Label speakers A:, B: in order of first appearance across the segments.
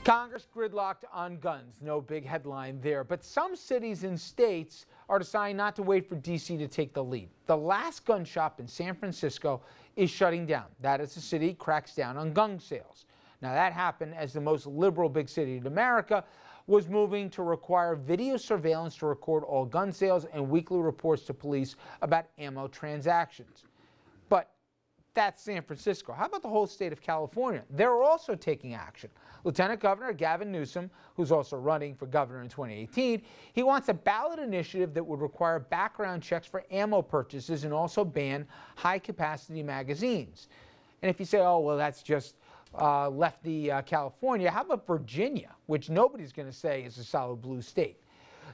A: Congress gridlocked on guns. No big headline there. But some cities and states are deciding not to wait for D.C. to take the lead. The last gun shop in San Francisco is shutting down. That is, the city cracks down on gun sales. Now, that happened as the most liberal big city in America was moving to require video surveillance to record all gun sales and weekly reports to police about ammo transactions. But that's San Francisco. How about the whole state of California? They're also taking action. Lieutenant Governor Gavin Newsom, who's also running for governor in 2018, he wants a ballot initiative that would require background checks for ammo purchases and also ban high-capacity magazines. And if you say, oh, well, that's just lefty California, how about Virginia, which nobody's going to say is a solid blue state?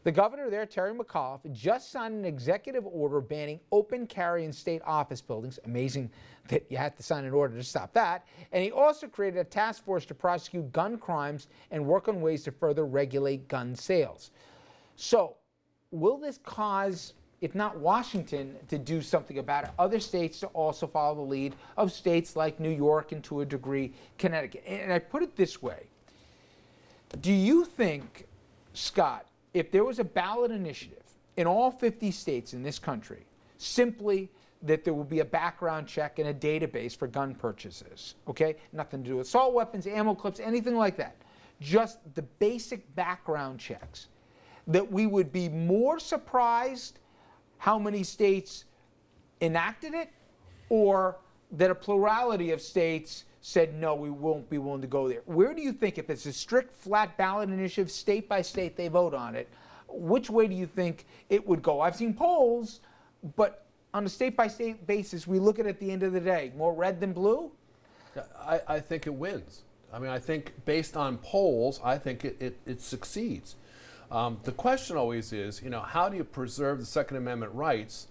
A: The governor there, Terry McAuliffe, just signed an executive order banning open carry in state office buildings. Amazing that you had to sign an order to stop that. And he also created a task force to prosecute gun crimes and work on ways to further regulate gun sales. So, will this cause, if not Washington, to do something about it, other states to also follow the lead of states like New York and, to a degree, Connecticut? And I put it this way. Do you think, Scott, if there was a ballot initiative in all 50 states in this country, simply that there will be a background check and a database for gun purchases, okay? Nothing to do with assault weapons, ammo clips, anything like that. Just the basic background checks, that we would be more surprised how many states enacted it, or that a plurality of states said, no, we won't be willing to go there? Where do you think, if it's a strict, flat ballot initiative, state by state, they vote on it, which way do you think it would go? I've seen polls, but on a state by state basis, we look at the end of the day, more red than blue?
B: I think it wins. I mean, I think based on polls, I think it succeeds. The question always is, how do you preserve the Second Amendment rights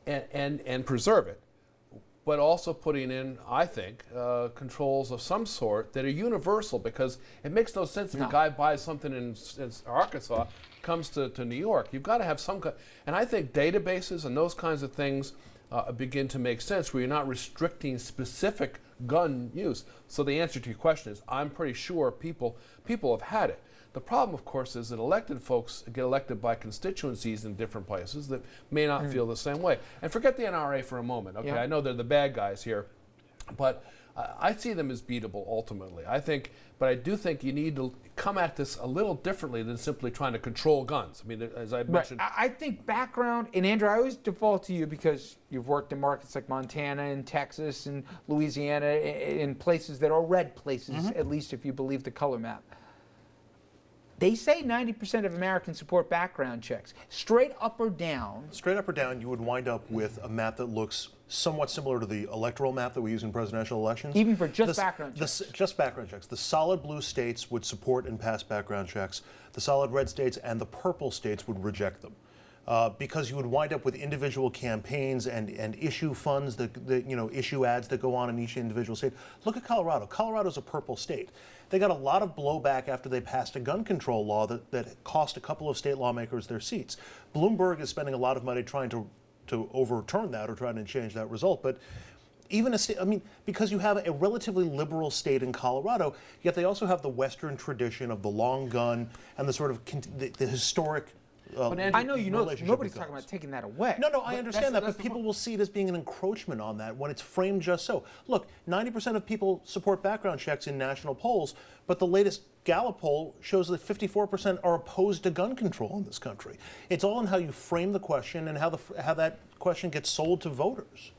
B: and preserve it? But also putting in, I think, controls of some sort that are universal, because it makes no sense if a guy buys something in Arkansas, comes to New York. You've got to have some kind, and I think databases and those kinds of things begin to make sense, where you're not restricting specific gun use. So the answer to your question is, I'm pretty sure people have had it. The problem, of course, is that elected folks get elected by constituencies in different places that may not feel the same way. And forget the NRA for a moment, okay? I know they're the bad guys here, but I see them as beatable ultimately. But I do think you need to come at this a little differently than simply trying to control guns. I mean, as I mentioned.
A: I think background, and Andrew, I always default to you because you've worked in markets like Montana and Texas and Louisiana, in places that are red places, at least if you believe the color map. They say 90% of Americans support background checks. Straight up or down?
C: Straight up or down, you would wind up with a map that looks somewhat similar to the electoral map that we use in presidential elections.
A: Even for just background checks?
C: Just background checks. The solid blue states would support and pass background checks. The solid red states and the purple states would reject them. Because you would wind up with individual campaigns and issue funds, issue ads that go on in each individual state. Look at Colorado. Colorado's a purple state. They got a lot of blowback after they passed a gun control law that cost a couple of state lawmakers their seats. Bloomberg is spending a lot of money trying to overturn that or trying to change that result. But even a state, because you have a relatively liberal state in Colorado, yet they also have the Western tradition of the long gun and the sort of the historic.
A: Andrew, I know nobody's talking about taking that away.
C: No, I understand that, but people will see it as being an encroachment on that when it's framed just so. Look, 90% of people support background checks in national polls, but the latest Gallup poll shows that 54% are opposed to gun control in this country. It's all in how you frame the question and how that question gets sold to voters.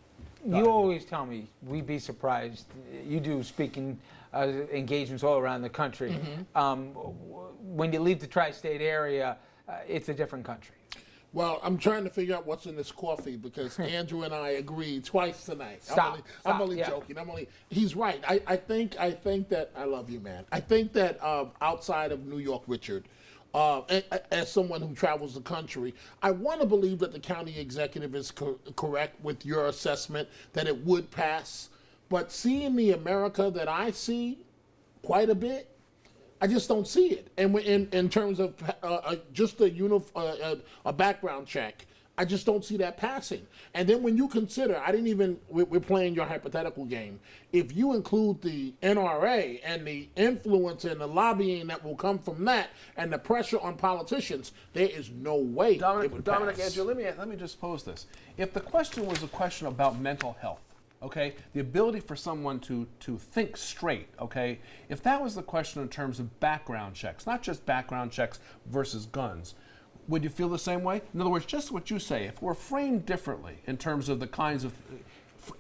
A: You always tell me we'd be surprised. You do speaking engagements all around the country. When you leave the tri-state area, it's a different country.
D: Well, I'm trying to figure out what's in this coffee because Andrew and I agreed twice tonight. I'm only joking. He's right. I think that I love you, man. I think that outside of New York, Richard, as someone who travels the country, I want to believe that the county executive is correct with your assessment that it would pass. But seeing the America that I see quite a bit, I just don't see it. And in terms of just a background check, I just don't see that passing. And then when you consider, we're playing your hypothetical game. If you include the NRA and the influence and the lobbying that will come from that and the pressure on politicians, there is no way it would
B: Dominic,
D: pass.
B: Andrew, let me just pose this. If the question was a question about mental health, okay, the ability for someone to think straight, okay, if that was the question in terms of background checks, not just background checks versus guns, would you feel the same way? In other words, just what you say, if we're framed differently in terms of the kinds of,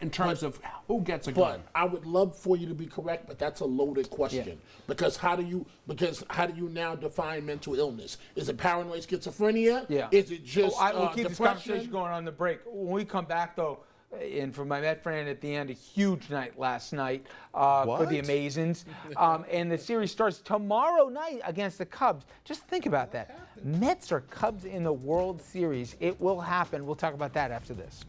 B: in terms of who gets a gun.
D: But I would love for you to be correct, but that's a loaded question. Because how do you now define mental illness? Is it paranoid schizophrenia?
A: Yeah.
D: Is it just
A: we'll keep this
D: depression?
A: conversation going on the break. When we come back, though, and for my Met friend at the end, a huge night last night for the Amazons. And the series starts tomorrow night against the Cubs. Just think about that. Mets or Cubs in the World Series. It will happen. We'll talk about that after this.